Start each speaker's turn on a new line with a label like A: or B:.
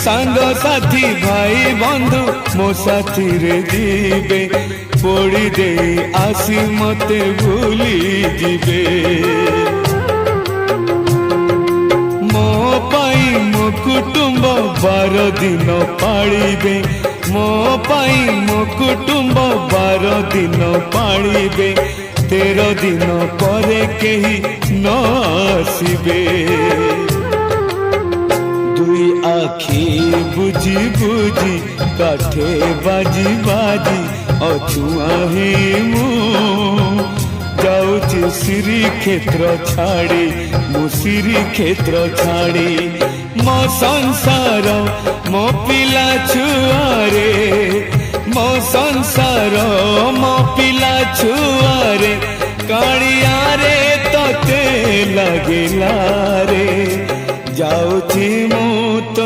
A: सांग साथी भाई बंधु मो साथी रे जीवे पोड़ी दे आसी मते भूली जीवे मो पाई मो कुटुंब 12 दिन पालिबे मो पाई मो कुटुंब 12 दिन पालिबे 13 दिन परे केही न आसिबे दुई आखी बुझी बुझी काठे बाजी बाजी अछुआ ही मु जाऊची श्री क्षेत्र छाड़ी मु श्री क्षेत्र छाड़ी मो संसार मो पिला छुआरे मो संसार मो पिला छुआरे कालिया रे तोते लगिला रे जाऊची मु तो